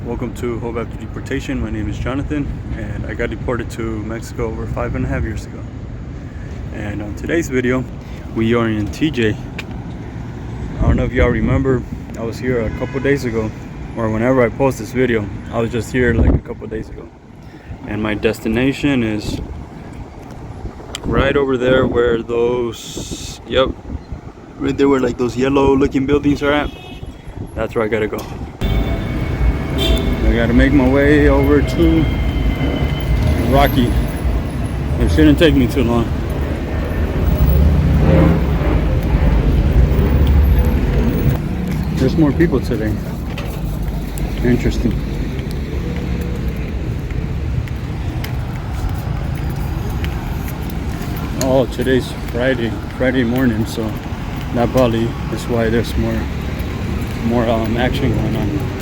Welcome to Hope After Deportation. My name is Jonathan, and I got deported to Mexico over 5.5 years ago. And on today's video, we are in TJ. I don't know if y'all remember, I was here a couple days ago, or whenever I post this video, I was just here like a couple days ago. And my destination is right over there where those, right there where like those yellow looking buildings are at. That's where I gotta go. I gotta make my way over to Rocky. It shouldn't take me too long. There's more people today. Interesting. Oh, today's Friday morning, so that probably is why there's more action going on.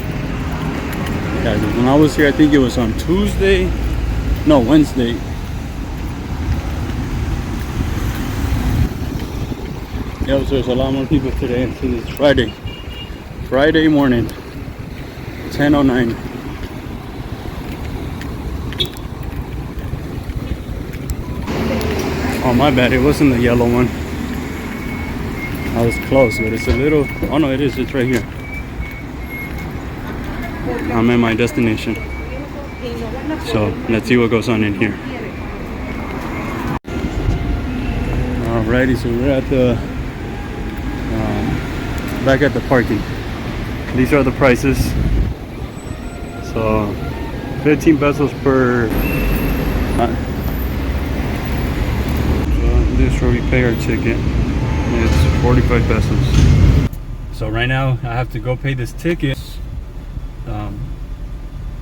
Yeah, when I was here, I think it was on Wednesday. Yeah, so there's a lot more people today since it's Friday morning, 10:09. Oh, my bad, it wasn't the yellow one. I was close, but it's a little, oh no, it's right here. I'm at my destination, so let's see what goes on in here. Alrighty, so we're at the back at the parking. These are the prices. So 15 pesos per this is where we pay our ticket. It's 45 pesos. So right now I have to go pay this ticket.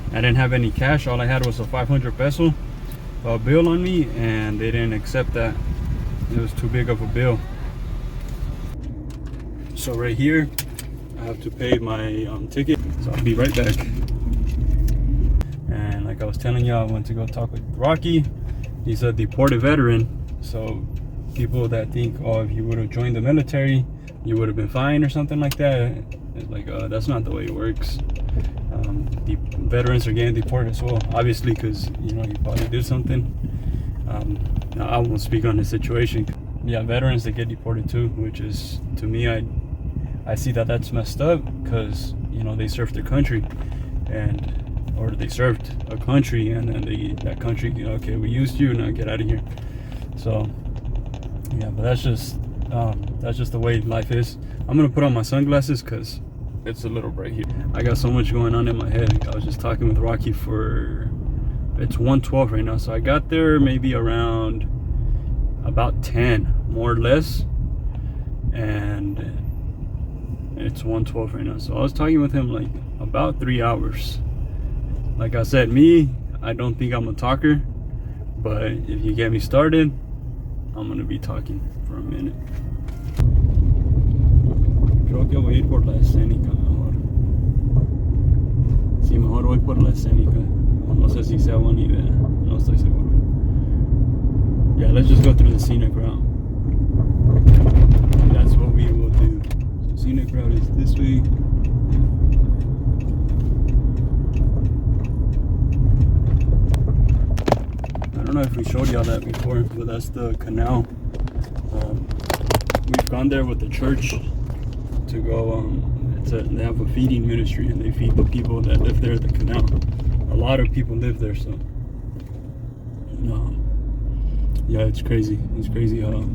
I didn't have any cash. All I had was a 500 peso bill on me, and they didn't accept that. It was too big of a bill. So right here I have to pay my ticket. So I'll be right back. And like I was telling you, I went to go talk with Rocky. He's a deported veteran. So people that think, oh, if you would have joined the military, you would have been fine or something like that. It's like, that's not the way it works. The veterans are getting deported as well, obviously, because you probably did something. I won't speak on the situation. Yeah, veterans, they get deported too, which is, to me, I see that that's messed up, because they served their country, or they served a country, and then that country, okay, we used you, now get out of here. So yeah, but that's just the way life is. I'm gonna put on my sunglasses because it's a little bright here. I got so much going on in my head. I was just talking with Rocky it's 1:12 right now, so I got there maybe around about 10, more or less, and it's 1:12 right now. So I was talking with him like about 3 hours. Like I said, I don't think I'm a talker, but if you get me started, I'm gonna be talking for a minute. Creo que voy a ir por la escénica mejor. Sí, mejor voy por la escénica. No sé si sea buena idea. No estoy seguro. Yeah, let's just go through the scenic route. And that's what we will do. So scenic route is this way. I don't know if we showed y'all that before, but that's the canal. We've gone there with the church to go, they have a feeding ministry, and they feed the people that live there at the canal. A lot of people live there, so yeah, it's crazy. It's crazy how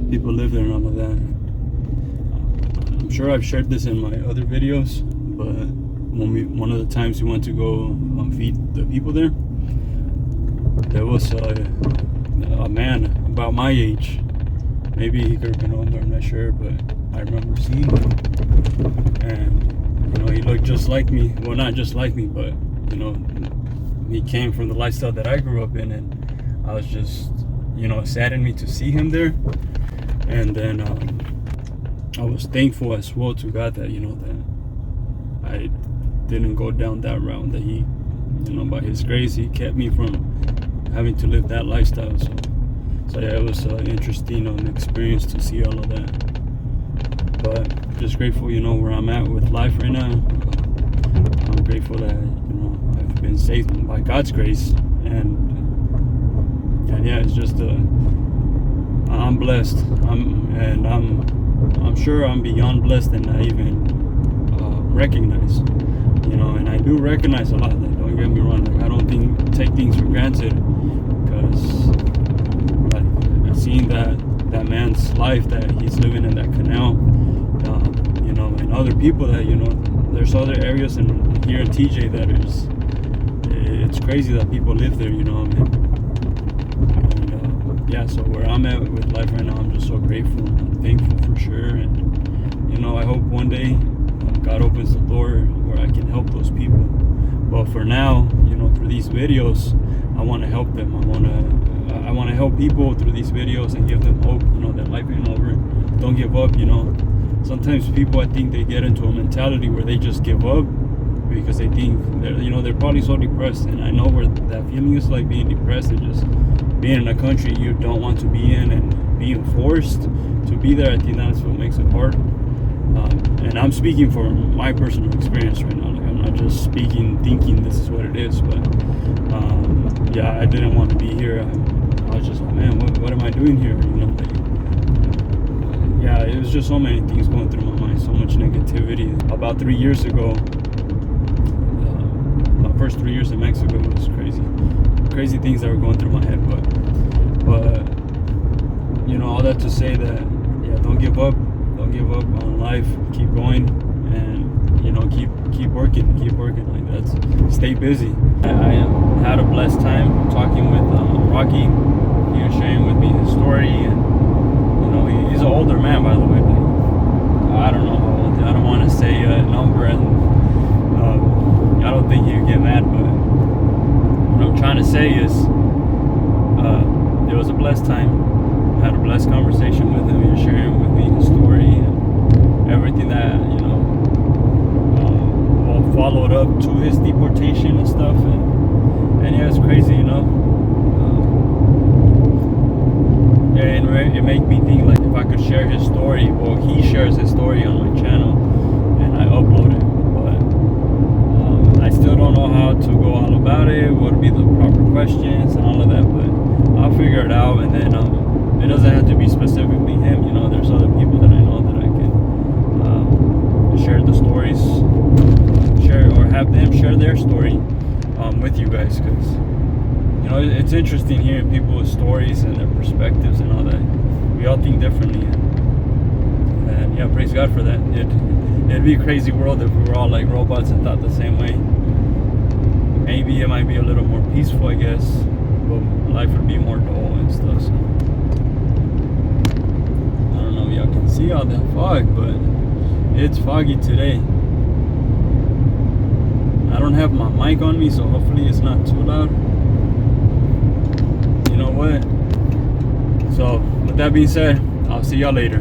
people live there and all of that. I'm sure I've shared this in my other videos, but one of the times we went to go feed the people there, there was a man about my age. Maybe he could have been older, I'm not sure, but I remember seeing him, and he looked just like me. Well, not just like me, but he came from the lifestyle that I grew up in, and I was just, it saddened me to see him there. And then I was thankful as well to God that that I didn't go down that route, that he, by his grace, he kept me from having to live that lifestyle. So yeah, it was an interesting experience to see all of that. But just grateful, where I'm at with life right now. I'm grateful that I've been saved by God's grace, and yeah, it's just I'm blessed. I'm sure I'm beyond blessed, and I even recognize, and I do recognize a lot. Like, don't get me wrong. Like, I don't take things for granted, because like I've seen that man's life that he's living in that canal, and other people that there's other areas here in TJ that it's crazy that people live there, yeah, so where I'm at with life right now, I'm just so grateful and thankful for sure. And I hope one day God opens the door where I can help those people. But for now, through these videos, I want to help them. I want to help people through these videos and give them hope, that life ain't over. Don't give up. Sometimes people, I think, they get into a mentality where they just give up because they think they're probably so depressed. And I know where that feeling is, like being depressed and just being in a country you don't want to be in and being forced to be there. I think that's what makes it hard. And I'm speaking from my personal experience right now. Like, I'm not just speaking thinking this is what it is, but yeah, I didn't want to be here. I was just like, man, what am I doing here? Yeah, it was just so many things going through my mind, so much negativity. About 3 years ago, my first 3 years in Mexico was crazy things that were going through my head. But all that to say that, yeah, don't give up on life. Keep going, and keep working like that. Stay busy. I had a blessed time talking with Rocky. He was sharing with me his story, and he's an older man, by the way. Like, I don't know how old. I don't want to say a number, and I don't think he'd get mad. But what I'm trying to say is, it was a blessed time. I had a blessed conversation with him. He was sharing with me his story and everything that followed up to his deportation and stuff. And yeah, it's crazy, and it made me think, like, if I could share his story. Well, he shares his story on my channel, and I upload it, but I still don't know how to go all about it, what would be the proper questions and all of that, but I'll figure it out. And then it doesn't have to be specifically him, there's other people that I know that I can share the stories, or have them share their story with you guys, because it's interesting hearing people's stories and their perspectives and all that. We all think differently, and yeah, praise God for that. It'd be a crazy world if we were all like robots and thought the same way. Maybe it might be a little more peaceful, I guess, but life would be more dull and stuff. So I don't know if y'all can see all that fog, but it's foggy today. I don't have my mic on me, so hopefully it's not too loud. You know what? So with that being said, I'll see y'all later.